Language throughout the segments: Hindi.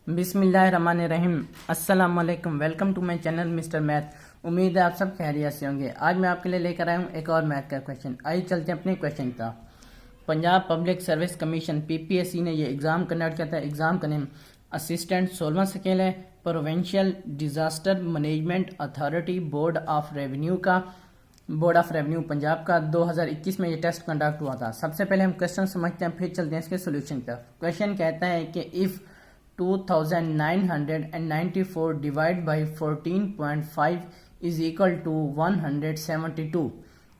बिस्मिल्लाहिर्रहमानिर्रहीम। अस्सलाम वालेकुम। Welcome to my channel mister math. उम्मीद है आप सब खैरियत से होंगे। आज मैं आपके लिए लेकर आया हूँ एक और मैथ का क्वेश्चन। आइए चलते हैं अपने क्वेश्चन का। Punjab public service commission PPSC ने ये एग्ज़ाम कंडक्ट किया था। एग्ज़ाम का नेम असिस्टेंट 16वां स्केल है। Provincial disaster management authority board of revenue Punjab का 2021 में ये टेस्ट कंडक्ट हुआ था। सबसे पहले हम क्वेश्चन समझते हैं, फिर चलते हैं इसके सोल्यूशन पर। क्वेश्चन कहता है कि if 2994 divided by 14.5 is equal to 172,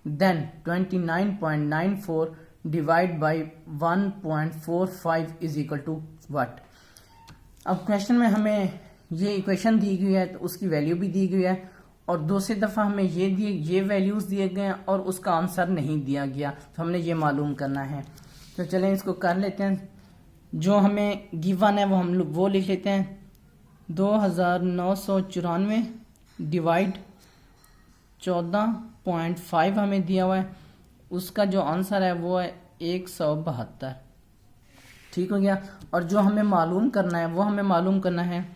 then 29.94 divided by 1.45 is equal to what? अब क्वेश्चन में हमें ये इक्वेशन दी गई है तो उसकी वैल्यू भी दी गई है और दूसरी दफ़ा हमें ये वैल्यूज दिए गए हैं और उसका आंसर नहीं दिया गया, तो हमने ये मालूम करना है। तो चलें इसको कर लेते हैं। जो हमें गिवन है वो लिख लेते हैं। 2994 डिवाइड 14.5 हमें दिया हुआ है, उसका जो आंसर है वो है 172। ठीक हो गया। और जो हमें मालूम करना है वो हमें मालूम करना है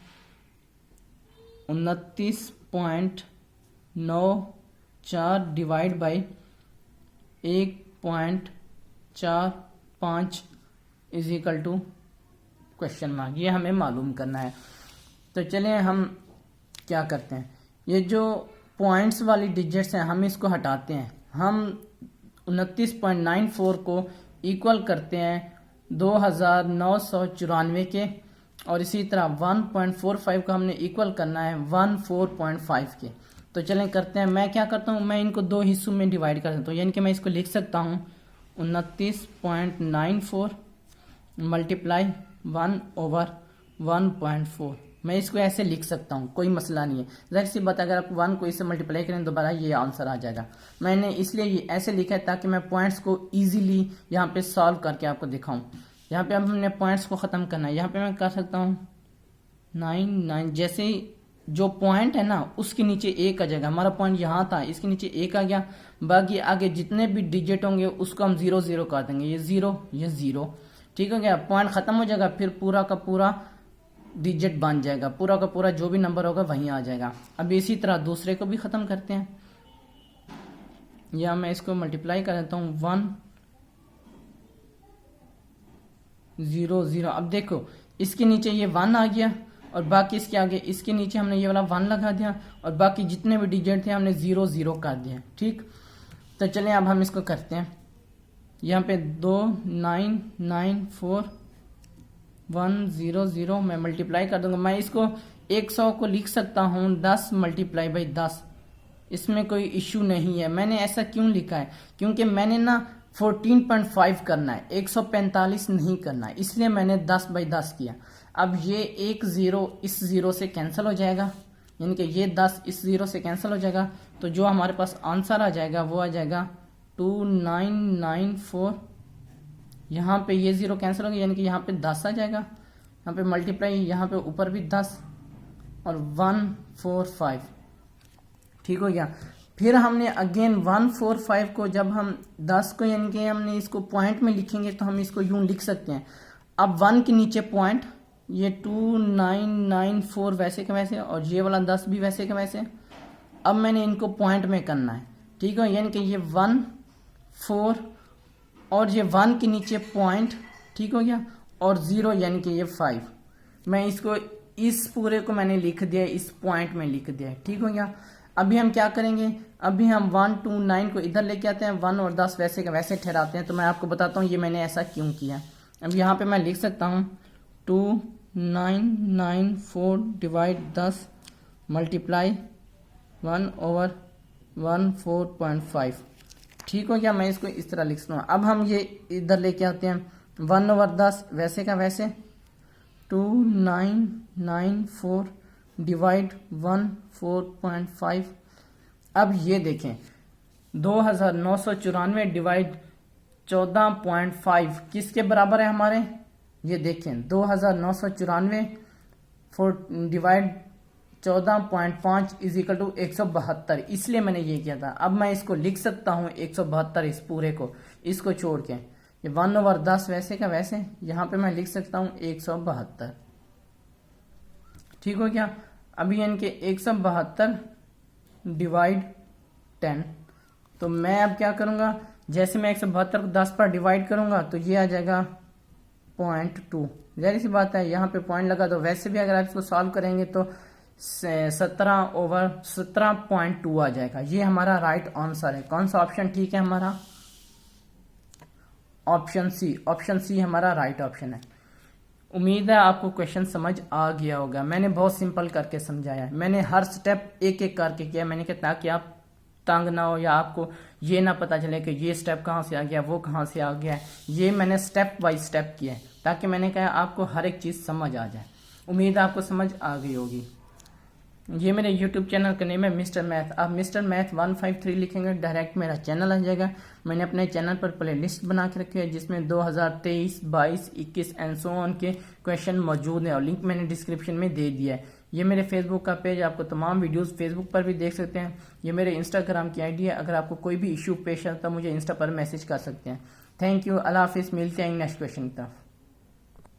29.94 divide by 1.45 is equal to question mark. ये हमें मालूम करना है। तो चलिए हम क्या करते हैं, ये जो पॉइंट्स वाली डिजिट्स हैं हम इसको हटाते हैं। हम 29.94 को इक्वल करते हैं 2994 के, और इसी तरह 1.45 का हमने इक्वल करना है 14.5 के। तो चलें करते हैं। मैं क्या करता हूँ, मैं इनको दो हिस्सों में डिवाइड कर देता हूँ, यानी कि मैं इसको लिख सकता हूँ 29.94 मल्टीप्लाई 1/1.4। मैं इसको ऐसे लिख सकता हूँ, कोई मसला नहीं है। ज़ाहिर सी बात, अगर आप 1 को इससे मल्टीप्लाई करें दोबारा ये आंसर आ जाएगा। मैंने इसलिए ये ऐसे लिखा है ताकि मैं पॉइंट्स को इजीली यहाँ पे सॉल्व करके आपको दिखाऊं। यहाँ पे अब हमने पॉइंट्स को ख़त्म करना है। यहाँ पे मैं कर सकता हूँ 9 जैसे ही जो पॉइंट है ना उसके नीचे एक आ जाएगा। हमारा पॉइंट यहाँ था, इसके नीचे एक आ गया। बाकी आगे जितने भी डिजिट होंगे उसको हम 0 0 कर देंगे। ये 0 ये 0। ठीक हो गया। पॉइंट खत्म हो जाएगा, फिर पूरा का पूरा डिजिट बन जाएगा, पूरा का पूरा जो भी नंबर होगा वहीं आ जाएगा। अब इसी तरह दूसरे को भी खत्म करते हैं। या मैं इसको मल्टीप्लाई कर देता हूँ 1 0 0। अब देखो इसके नीचे ये 1 आ गया और बाकी इसके आगे इसके नीचे हमने ये वाला 1 लगा दिया और बाकी जितने भी डिजिट थे हमने 0 0 कर दिया। ठीक, तो चलें अब हम इसको करते हैं। यहाँ पे 2994 100 मैं मल्टीप्लाई कर दूंगा। मैं इसको 100 को लिख सकता हूँ 10 मल्टीप्लाई बाई 10, इसमें कोई इश्यू नहीं है। मैंने ऐसा क्यों लिखा है, क्योंकि मैंने ना 14.5 करना है, 145 नहीं करना है, इसलिए मैंने 10 बाई 10 किया। अब ये 1 0 इस 0 से कैंसिल हो जाएगा, यानी कि ये 10 इस 0 से कैंसिल हो जाएगा। तो जो हमारे पास आंसर आ जाएगा वो आ जाएगा 2994। यहाँ पे ये 0 कैंसिल हो गया, यानी कि यहाँ पे 10 आ जाएगा। यहाँ पे मल्टीप्लाई, यहाँ पे ऊपर भी 10 और 145। ठीक हो गया। फिर हमने अगेन 145 को जब हम 10 को यानी कि हमने इसको पॉइंट में लिखेंगे तो हम इसको यूं लिख सकते हैं। अब 1 के नीचे पॉइंट, ये 2994 वैसे के वैसे और ये वाला 10 भी वैसे के वैसे। अब मैंने इनको पॉइंट में करना है। ठीक है, यानी कि ये 1 4 और ये 1 के नीचे पॉइंट। ठीक हो गया, और 0 यानी कि ये 5। मैं इसको इस पूरे को मैंने लिख दिया, इस पॉइंट में लिख दिया। ठीक हो गया। अभी हम क्या करेंगे, अभी हम 1 2 9 को इधर लेके आते हैं, 1 और 10 वैसे का वैसे ठहराते हैं। तो मैं आपको बताता हूँ ये मैंने ऐसा क्यों किया। अब यहाँ पे मैं लिख सकता हूँ 2994 डिवाइड 10 मल्टीप्लाई 1/14.5। ठीक हो गया। मैं इसको इस तरह लिख सकता हूँ। अब हम ये इधर लेके आते हैं 1/10 वैसे का वैसे 2994 डिवाइड 14.5। अब ये देखें 2994 डिवाइड 14.5 किसके बराबर है हमारे, ये देखें 2994 डिवाइड 14.5 इज इक्वल टू 172। इसलिए मैंने ये किया था। अब मैं इसको लिख सकता हूँ 172 इस पूरे को, इसको छोड़ के ये 1/10 वैसे का वैसे यहाँ पे मैं लिख सकता हूँ 172। ठीक हो गया। अभी यानी कि 172 डिवाइड 10, तो मैं अब क्या करूंगा, जैसे मैं 172 को 10 पर डिवाइड करूंगा तो ये आ जाएगा 0.2। जाहिर सी बात है यहाँ पे पॉइंट लगा, तो वैसे भी अगर आप इसको सॉल्व करेंगे तो 17/17.2 आ जाएगा। ये हमारा राइट आंसर है। कौन सा ऑप्शन ठीक है हमारा? Option C. ऑप्शन सी हमारा राइट ऑप्शन है। उम्मीद है आपको क्वेश्चन समझ आ गया होगा। मैंने बहुत सिंपल करके समझाया है, मैंने हर स्टेप एक एक करके किया। मैंने कहा ताकि आप तंग ना हो या आपको ये ना पता चले कि ये स्टेप कहाँ से आ गया, वो कहाँ से आ गया। ये मैंने स्टेप बाय स्टेप किया है ताकि मैंने कहा आपको हर एक चीज़ समझ आ जाए। उम्मीद है आपको समझ आ गई होगी। ये मेरे YouTube चैनल का नेम है मिस्टर मैथ। आप मिस्टर मैथ 153 लिखेंगे डायरेक्ट मेरा चैनल आ जाएगा। मैंने अपने चैनल पर प्ले लिस्ट बना के रखी है जिसमें 2023, 22, 21 एंड सो ऑन के क्वेश्चन मौजूद हैं और लिंक मैंने डिस्क्रिप्शन में दे दिया है। ये मेरे फेसबुक का पेज, आपको तमाम वीडियोस फेसबुक पर भी देख सकते हैं। ये मेरे इंस्टाग्राम की आईडी है। अगर आपको कोई भी इशू पेश आता है मुझे इंस्टा पर मैसेज कर सकते हैं। Thank you. अल्लाह हाफिज़। मिलते हैं नेक्स्ट क्वेश्चन की तरफ।